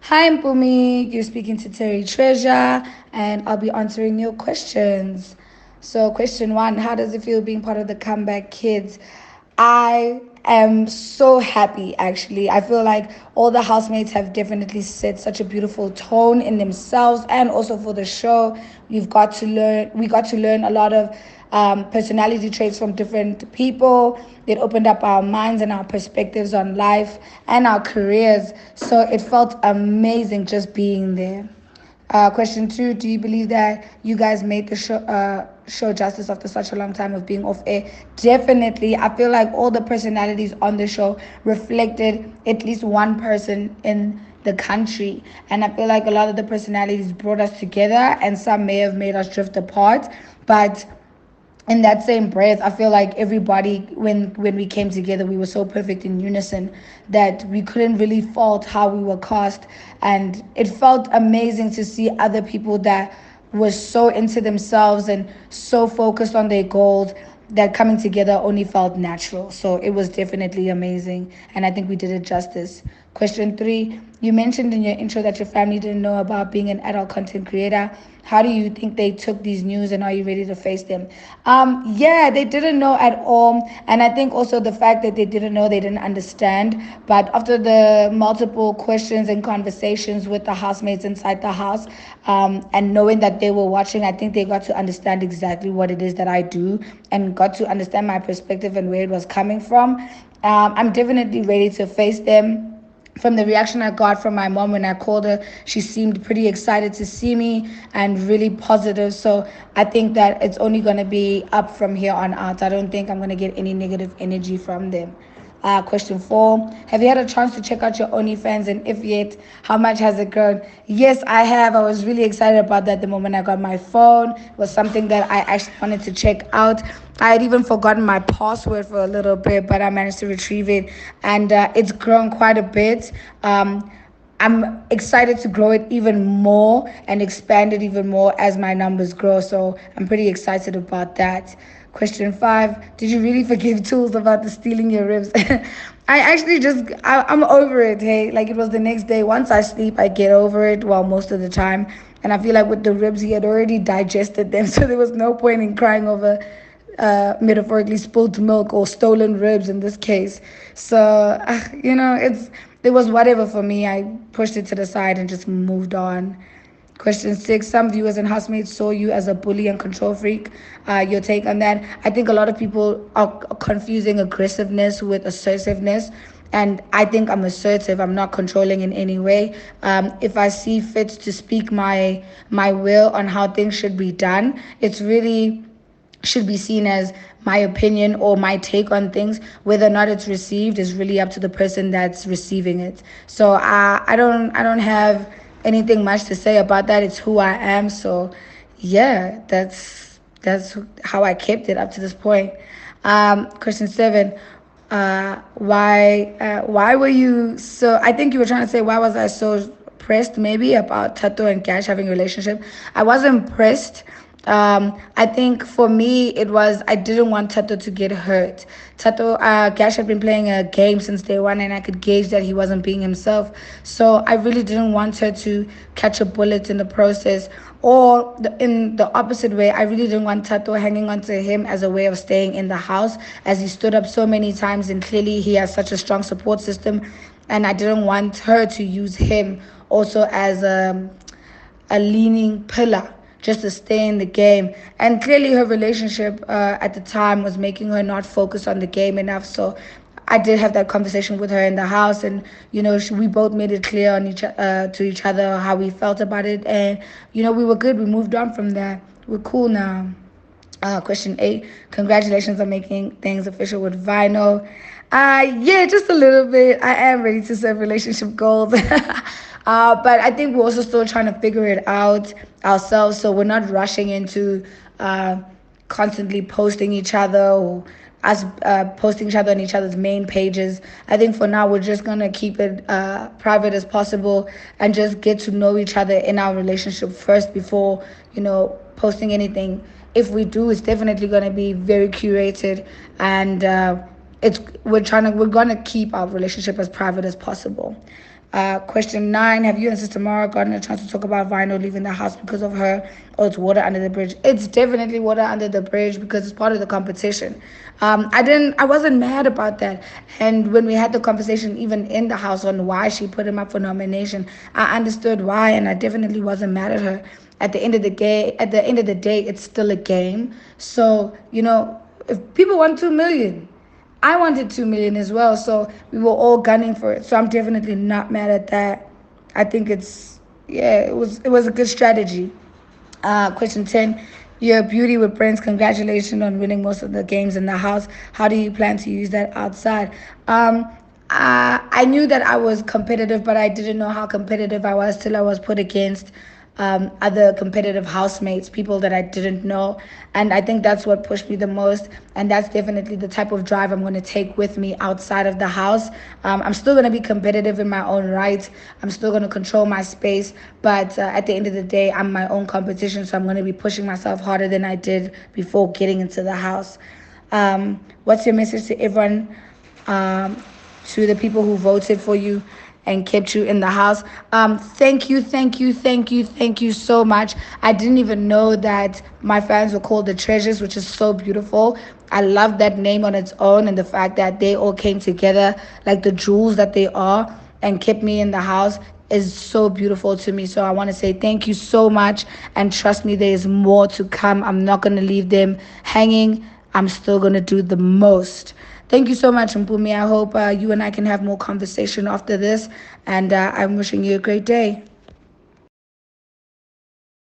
Hi, Mpumi. You're speaking to Terry Treasure, and I'll be answering your questions. So, question one: how does it feel being part of the Comeback Kids? I am so happy, actually. I feel like all the housemates have definitely set such a beautiful tone in themselves and also for the show. We got to learn a lot of personality traits from different people. It opened up our minds and our perspectives on life and our careers. So it felt amazing just being there. Question two: do you believe that you guys made the show justice after such a long time of being off air? Definitely. I feel like all the personalities on the show reflected at least one person in the country. And I feel like a lot of the personalities brought us together, and some may have made us drift apart. But in that same breath, I feel like everybody, when we came together, we were so perfect in unison that we couldn't really fault how we were cast. And it felt amazing to see other people that were so into themselves and so focused on their goals that coming together only felt natural. So it was definitely amazing, and I think we did it justice. Question three: you mentioned in your intro that your family didn't know about being an adult content creator. How do you think they took these news, and are you ready to face them? Yeah, they didn't know at all, and I think also the fact that they didn't know, they didn't understand. But after the multiple questions and conversations with the housemates inside the house, and knowing that they were watching, I think they got to understand exactly what it is that I do and got to understand my perspective and where it was coming from. I'm definitely ready to face them. From the reaction I got from my mom when I called her, she seemed pretty excited to see me and really positive. So I think that it's only going to be up from here on out. I don't think I'm going to get any negative energy from them. Question four: have you had a chance to check out your OnlyFans, and if yet, how much has it grown? Yes, I have. I was really excited about that the moment I got my phone. It was something that I actually wanted to check out. I had even forgotten my password for a little bit, but I managed to retrieve it, and it's grown quite a bit. I'm excited to grow it even more and expand it even more as my numbers grow. So I'm pretty excited about that. Question five: did you really forgive Tools about the stealing your ribs? I'm over it. Hey, like it was the next day. Once I sleep, I get over it. Well, most of the time. And I feel like with the ribs, he had already digested them. So there was no point in crying over metaphorically spilled milk or stolen ribs in this case. So, it was whatever for me. I pushed it to the side and just moved on. Question six: some viewers and housemates saw you as a bully and control freak. Your take on that? I think a lot of people are confusing aggressiveness with assertiveness. And I think I'm assertive. I'm not controlling in any way. If I see fit to speak my will on how things should be done, it's really should be seen as my opinion or my take on things. Whether or not it's received is really up to the person that's receiving it. So I don't have anything much to say about that. It's who I am. So yeah, that's how I kept it up to this point. Question seven: why were you so? I think you were trying to say, why was I so pressed maybe about Tato and Cash having a relationship? I wasn't pressed. I think for me it was, I didn't want Tato to get hurt. Cash had been playing a game since day one, and I could gauge that he wasn't being himself. So I really didn't want her to catch a bullet in the process. Or in the opposite way, I really didn't want Tato hanging on to him as a way of staying in the house, as he stood up so many times, and clearly he has such a strong support system. And I didn't want her to use him also as a leaning pillar just to stay in the game. And clearly her relationship at the time was making her not focus on the game enough. So I did have that conversation with her in the house, and we both made it clear on to each other how we felt about it, and we were good. We moved on from that. We're cool now. Question eight: congratulations on making things official with Vyno. Yeah, just a little bit. I am ready to set relationship goals. But I think we're also still trying to figure it out ourselves. So we're not rushing into constantly posting each other, or us posting each other on each other's main pages. I think for now we're just going to keep it private as possible and just get to know each other in our relationship first before, posting anything. If we do, it's definitely going to be very curated, and we're gonna keep our relationship as private as possible. Question 9, have you and Sister Mara gotten a chance to talk about Vino leaving the house because of her? Or it's water under the bridge? It's definitely water under the bridge because it's part of the competition. I wasn't mad about that. And when we had the conversation even in the house on why she put him up for nomination, I understood why, and I definitely wasn't mad at her. At the end of the day, it's still a game. So, if people want 2 million, I wanted 2 million as well. So we were all gunning for it. So I'm definitely not mad at that. I think it was a good strategy. Question 10. You're a beauty with brains. Congratulations on winning most of the games in the house. How do you plan to use that outside? I knew that I was competitive, but I didn't know how competitive I was till I was put against other competitive housemates, people that I didn't know. And I think that's what pushed me the most. And that's definitely the type of drive I'm going to take with me outside of the house. I'm still going to be competitive in my own right. I'm still going to control my space. But at the end of the day, I'm my own competition. So I'm going to be pushing myself harder than I did before getting into the house. What's your message to everyone? To the people who voted for you and kept you in the house. Thank you, thank you, thank you, thank you so much. I didn't even know that my fans were called the Treasures, which is so beautiful. I love that name on its own and the fact that they all came together like the jewels that they are and kept me in the house is so beautiful to me. So I want to say thank you so much, and trust me, there is more to come. I'm not going to leave them hanging. I'm still going to do the most. Thank you so much, Mpumi. I hope you and I can have more conversation after this, and I'm wishing you a great day.